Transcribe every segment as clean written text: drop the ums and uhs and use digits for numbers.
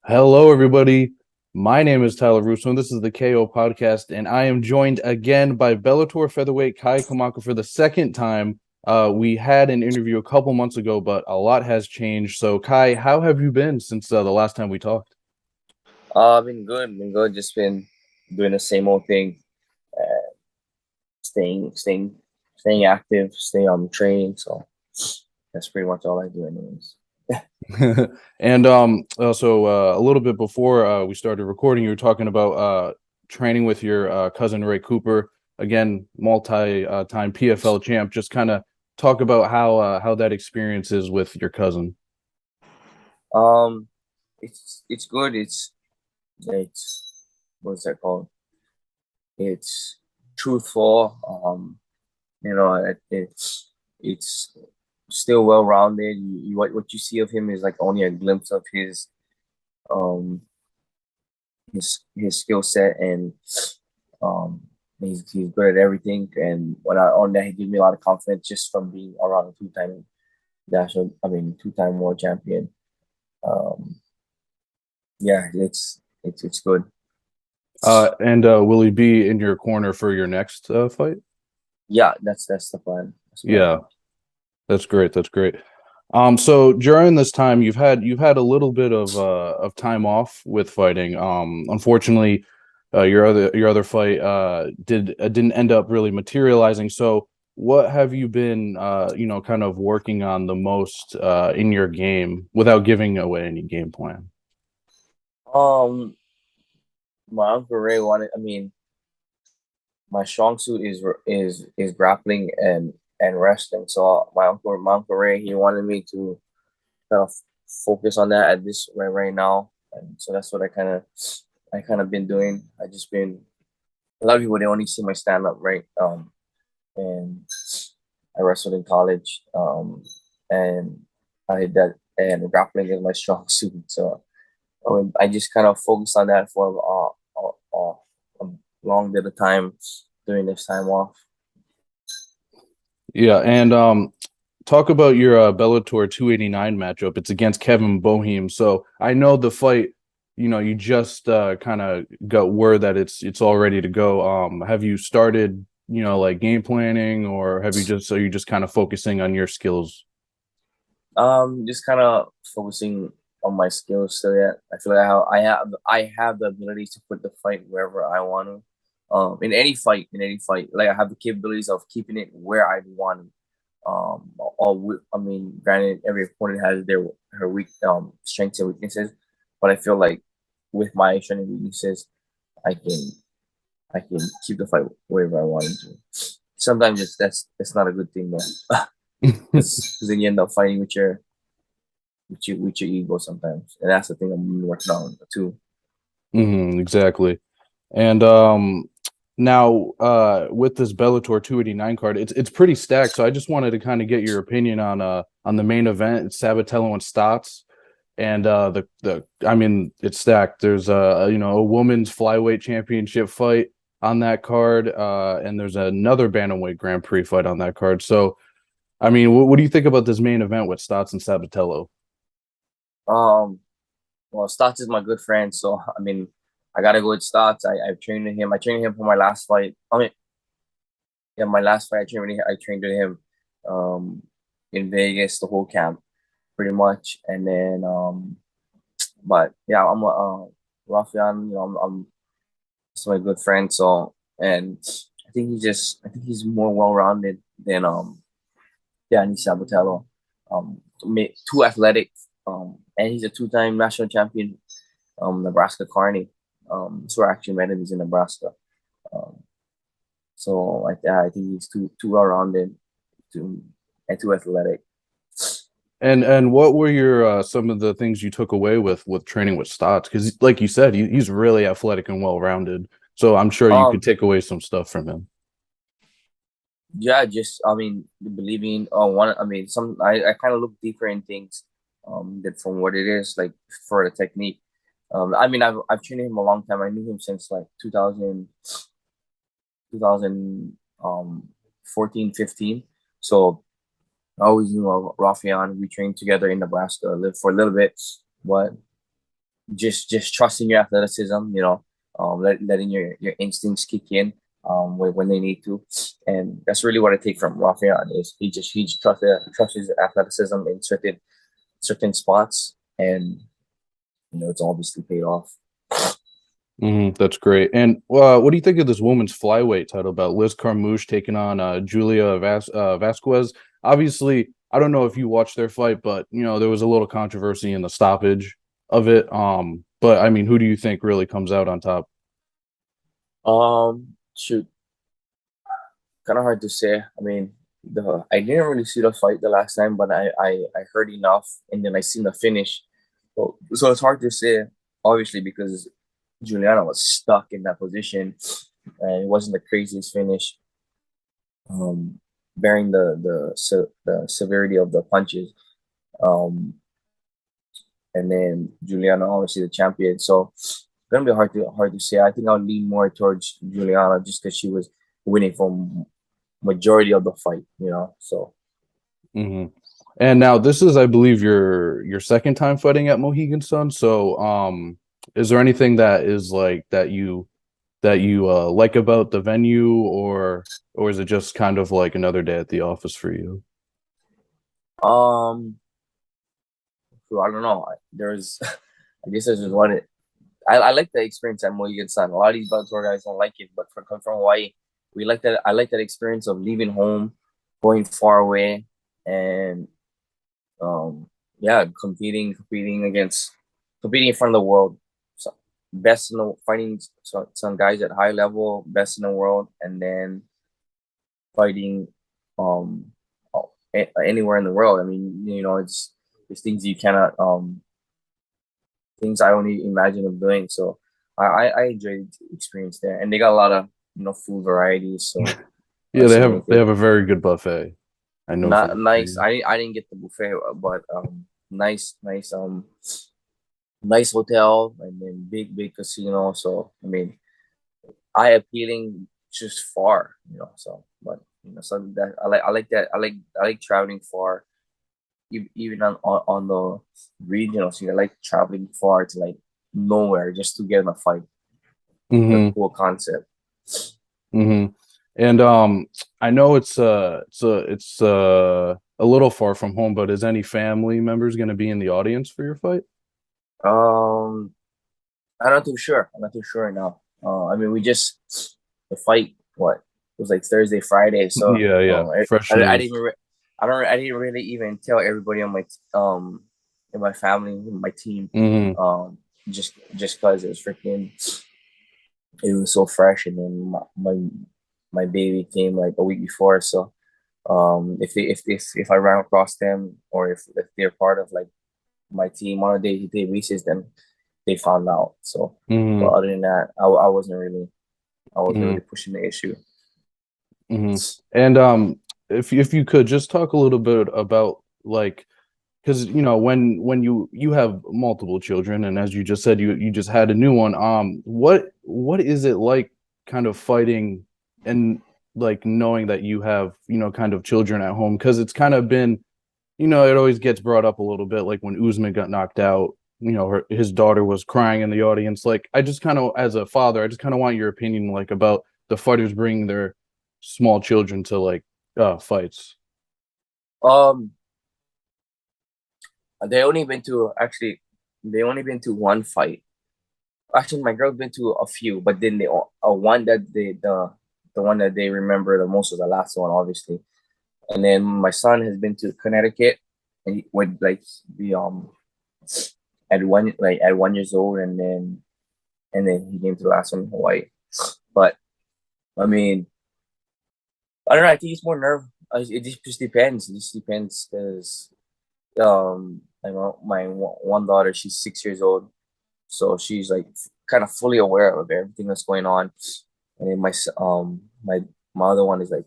Hello, everybody. My name is Tyler Russo, and this is the KO podcast, and I am joined again by Bellator Featherweight Kai Kamaka for the second time. We had an interview a couple months ago, but a lot has changed. So, Kai, how have you been since the last time we talked? Been good, been good. Just been doing the same old thing, uh, staying active, staying on training. So that's pretty much all I do, anyways. And also a little bit before we started recording, you were talking about training with your cousin Ray Cooper, again, multi-time PFL champ. Just kind of talk about how that experience is with your cousin. Um, it's good. It's what's that called? It's truthful. It's still well rounded. What you see of him is like only a glimpse of um his skill set and um he's good at everything. And when I on that, he gives me a lot of confidence just from being around a two-time world champion. Um, yeah, it's good. And will he be in your corner for your next fight? Yeah, that's the plan. That's the plan. Yeah, that's great. That's great. So during this time, you've had a little bit of time off with fighting. Unfortunately, your other fight didn't end up really materializing. So what have you been kind of working on the most in your game without giving away any game plan? Um, my uncle Ray wanted. My strong suit is grappling and wrestling. So my uncle Ray, he wanted me to kind of focus on that at this right now, and so that's what I kind of been doing. I just been a lot of people, they only see my stand up, right? And I wrestled in college, and I did that, and grappling is my strong suit. So I just kind of focused on that for a long bit of time during this time off. Yeah, and talk about your Bellator 289 matchup. It's against Kevin Boeheim. So I know the fight, you just kind of got word that it's all ready to go. Have you started, like game planning, or are you just kind of focusing on your skills? Just kind of focusing on my skills so that I feel like how I have the ability to put the fight wherever I want to. In any fight, like I have the capabilities of keeping it where I want it. Granted, every opponent has their her weak strengths and weaknesses, but I feel like with my strengths and weaknesses, I can I can keep the fight wherever I want it to. Sometimes that's not a good thing though, because then you end up fighting with your ego sometimes, and that's the thing I'm working on too. Exactly. And now with this Bellator 289 card, it's pretty stacked. So I just wanted to kind of get your opinion on the main event. It's Sabatello and Stotts. And the I mean it's stacked. There's a women's flyweight championship fight on that card, and there's another bantamweight Grand Prix fight on that card. So I mean, what do you think about this main event with Stotts and Sabatello? Um, well, Stotts is my good friend, so I gotta go with Stotts. I've trained with him. I trained him for my last fight. Yeah, my last fight I trained with him, um, in Vegas, the whole camp, pretty much. And then but yeah, Rafian. I'm just my good friend. So, and I think he's more well rounded than Danny Sabatello. Too athletic. And he's a two-time national champion. Nebraska Carney. So I actually met him. He's in Nebraska. Um, so I think he's too well rounded, too and too athletic. And what were your some of the things you took away with training with Stotts? Because like you said, he's really athletic and well rounded. So I'm sure you could Um, take away some stuff from him. yeah, just believing one. Some I kind of look deeper in things, than from what it is like for the technique. I've trained him a long time. I knew him since like 2000 14, 15. So I always knew of Rafian. We trained together in Nebraska, lived for a little bit, but just trusting your athleticism, letting your instincts kick in when they need to, and that's really what I take from Rafael is he just trusts his athleticism in certain spots, and it's obviously paid off. That's great. And what do you think of this women's flyweight title bout? Liz Carmouche taking on Julia Vasquez. Obviously, I don't know if you watched their fight, but there was a little controversy in the stoppage of it. But I mean, who do you think really comes out on top? Shoot, kind of hard to say. I mean, the I didn't really see the fight the last time, but I heard enough, and then I seen the finish. So it's hard to say, obviously, because Juliana was stuck in that position, and it wasn't the craziest finish. Um, Bearing the severity of the punches. Um, and then Juliana, obviously the champion. So it's gonna be hard to say. I think I'll lean more towards Juliana just because she was winning from majority of the fight. So hmm And now this is, I believe, your second time fighting at Mohegan Sun. So, is there anything that is like that you like about the venue, or is it just kind of like another day at the office for you? um, so I don't know. There's I guess there's just one. I like the experience at Mohegan Sun. A lot of these Bellator guys don't like it, but for coming from Hawaii, we like that. I like that experience of leaving home, going far away, and yeah, competing in front of the world. So best in the fighting some guys at high level, best in the world, and then fighting um anywhere in the world. I mean, it's things you cannot things I only imagine of doing. So I enjoyed the experience there, and they got a lot of food varieties. So Yeah, so they many have they things. have a very good buffet. I know Not for nice. I didn't get the buffet, but nice nice hotel, and then big casino. So I mean, eye appealing, just far. So but so that I like that I like traveling far, even on the regional. So I like traveling far to like nowhere just to get in a fight. The hmm cool concept. hmm And I know it's a little far from home, but is any family members going to be in the audience for your fight? Um, I'm not too sure right now. I mean, we just the fight. What it was like Thursday, Friday. So Yeah, yeah. Fresh I news. didn't. I didn't really even tell everybody on my in my family, in my team. hmm Just because it was so fresh, and then my baby came like a week before. So if I ran across them, or if they're part of like my team on a day-to-day basis, then they found out. So, but hmm other than that, I wasn't really hmm pushing the issue. hmm And if you could just talk a little bit about like because when you have multiple children, and as you just said, you just had a new one. What is it like kind of fighting and like knowing that you have kind of children at home? Because it's kind of been it always gets brought up a little bit, like when Usman got knocked out. His daughter was crying in the audience. Like, I just kind of, as a father, I just kind of want your opinion, like about the fighters bringing their small children to like fights. Um, they only been to actually, they only been to one fight. Actually, my girl's been to a few, but then one that the one that they remember the most was the last one, obviously. And then my son has been to Connecticut, and he went like the at 1 years old, and then he came to the last one in Hawaii. But I mean, I don't know. I think it's more nerve. It just depends. It just depends because I know my one daughter, she's 6 years old, so she's like kind of fully aware of everything that's going on. And then my other one is like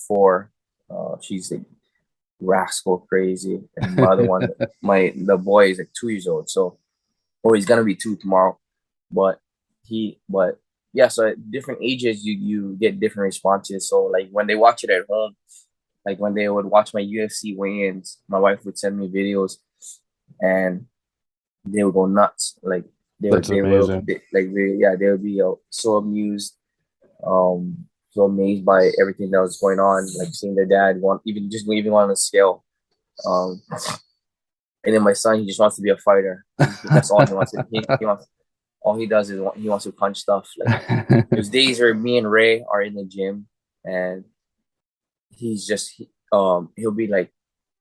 4. She's like rascal crazy, and my other one, the boy is like 2 years old. So, or he's gonna be 2 tomorrow. But but yeah. So at different ages, you get different responses. So like when they watch it at home, like when they would watch my UFC weigh-ins, my wife would send me videos, and they would go nuts. Like That's amazing. they would be so amused, so amazed by everything that was going on, like seeing their dad want even just leaving on the scale. Um, and then my son, he just wants to be a fighter. That's all he wants. He wants all he does is he wants to punch stuff. Like there's days where me and Ray are in the gym, and he'll be like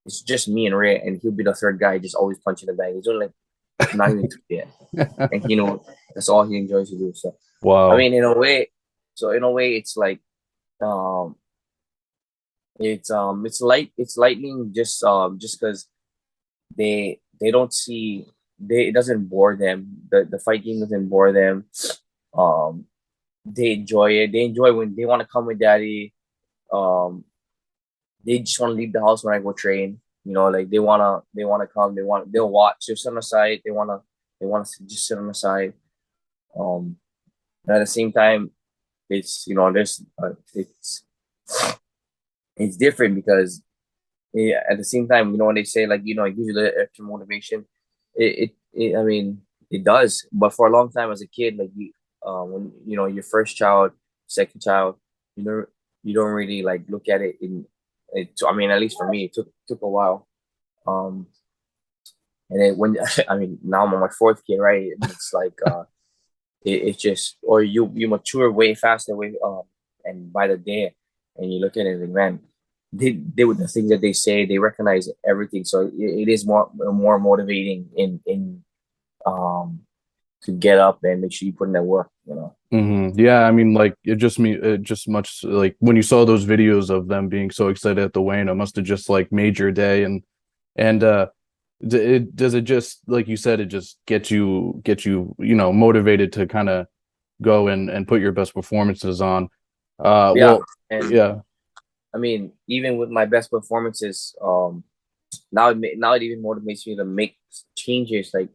it's just me and Ray, and he'll be the third guy, just always punching the bag. He's only like not even 2 yet, and that's all he enjoys to do. So I Wow. mean, in a way, it's like um, it's lightning just because they don't see it doesn't bore them. The fight game doesn't bore them. Um, they enjoy it. They enjoy when they want to come with daddy. Um, they just want to leave the house when I go train. Like they wanna come. They'll watch. They'll sit on the side. They want to just sit on the side. Um, and at the same time, it's there's it's different because at the same time, when they say like it gives you the extra motivation, I mean it does. But for a long time as a kid, like when your first child, second child, you know you don't really like look at it in it. I mean, at least for me, it took a while. Um, and then when I mean now I'm on my fourth kid, right? And it's like it's just or you mature way faster, and by the day, and you look at it like man they with the things that they say, they recognize everything. So it is more motivating in um to get up and make sure you put in that work. Yeah, I mean, like it just much like when you saw those videos of them being so excited at the weigh-in, it must have just like made your day. And does it just like you said, it just get you motivated to kind of go and put your best performances on. Yeah, Well, and yeah, I mean even with my best performances, now it even motivates me to make changes, like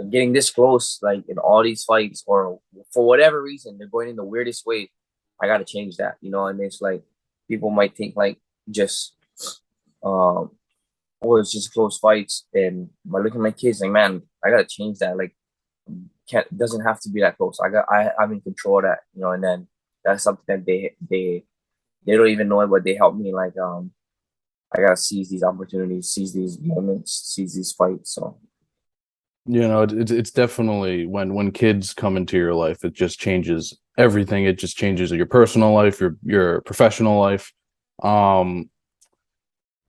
getting this close, like in all these fights, or for whatever reason they're going in the weirdest way. I gotta change that. And it's like people might think like just um, oh, it's just close fights, and by looking at my kids, like man, I gotta change that. Like, can't doesn't have to be that close. I'm in control of that. And then that's something that they don't even know it, but they help me. Like I gotta seize these opportunities, seize these moments, seize these fights. So it's definitely when kids come into your life, it just changes everything. It just changes your personal life, your professional life. Um,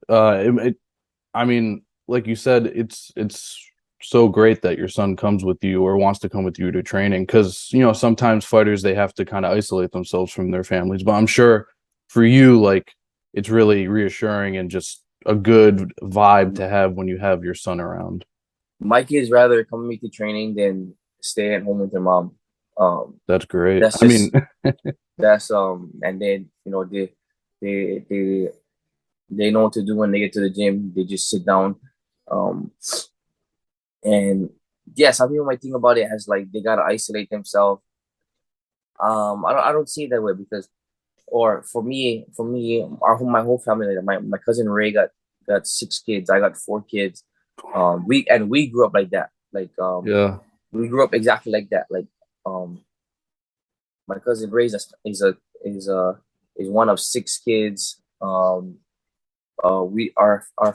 I mean, like you said, it's so great that your son comes with you or wants to come with you to training because sometimes fighters they have to kind of isolate themselves from their families. But I'm sure for you, like it's really reassuring and just a good vibe to have when you have your son around. my kids rather come with me to training than stay at home with their mom. Um, That's great. that's I mean, just that's and then they they they know what to do when they get to the gym. They just sit down. Um, and yeah, some people might think about it as like they gotta isolate themselves. I don't see it that way because, or for me, my whole family, like my cousin Ray got 6 kids. I got 4 kids. We grew up like that. Like yeah. we grew up exactly like that. Like um, my cousin Ray is one of 6 kids. Our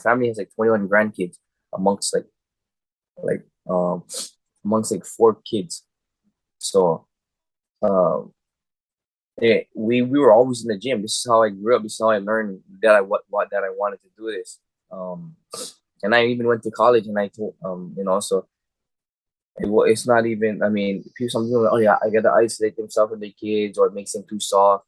family has like 21 grandkids amongst like amongst like 4 kids. So um, we were always in the gym. This is how I grew up. This is how I learned that what that I wanted to do this. Um, and I even went to college, and I told so it's not even. I mean, some people are like, oh yeah, I gotta isolate themselves and their kids, or it makes them too soft.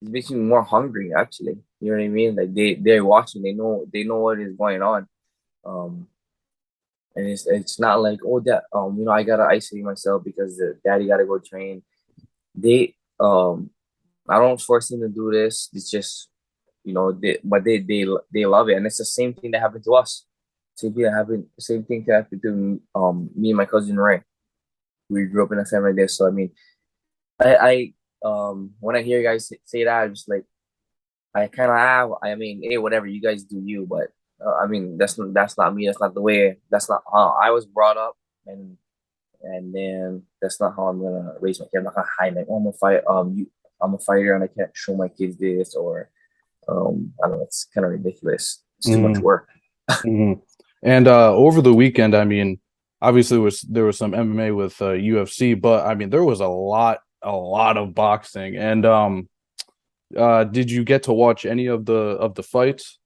It makes me more hungry, actually. You know what I mean? Like they're watching. They know what is going on. Um, and it's not like, oh, that I gotta isolate myself because the daddy gotta go train. They I don't force them to do this. It's just but they love it, and it's the same thing that happened to us. Same thing that happened to me and my cousin Ray. We grew up in a family like this, so I mean, I when I hear you guys say that, I'm just like I kind of have. I mean, hey, whatever you guys do, you. But I mean, that's not me. That's not the way. That's not how I was brought up, and then that's not how I'm gonna raise my kid. I'm not gonna hide like, oh, I'm a fighter and I can't show my kids this, or I don't know. It's kind of ridiculous. It's too much Mm-hmm. work. Mm-hmm. And over the weekend, I mean, obviously there was some MMA with UFC, but I mean there was a lot of boxing. And did you get to watch any of the fights?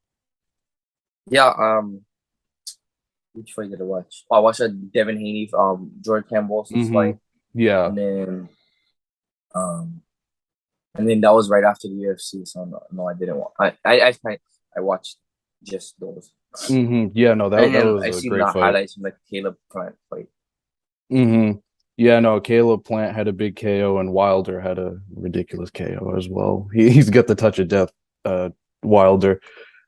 Yeah. Which fight did I watch? Oh, I watched Devin Haney, George Campbell's Mm-hmm. fight, Yeah. and then um, and then that was right after the UFC. So no, I didn't watch. I watched just those, Mm-hmm. Yeah, no, that and was I a seen great the fight. highlights from the Caleb Plant fight. Mm-hmm. Yeah, no, Caleb Plant had a big KO and Wilder had a ridiculous KO as well. He's got the touch of death, Wilder.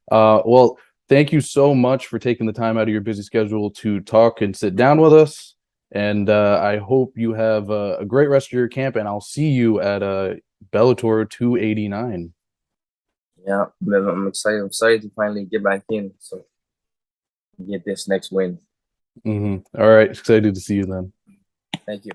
Well, thank you so much for taking the time out of your busy schedule to talk and sit down with us. And I hope you have a great rest of your camp, and I'll see you at Bellator 289. Yeah, but I'm excited. I'm excited to finally get back in, so get this next win. Mm-hmm. All right, excited to see you then. Thank you.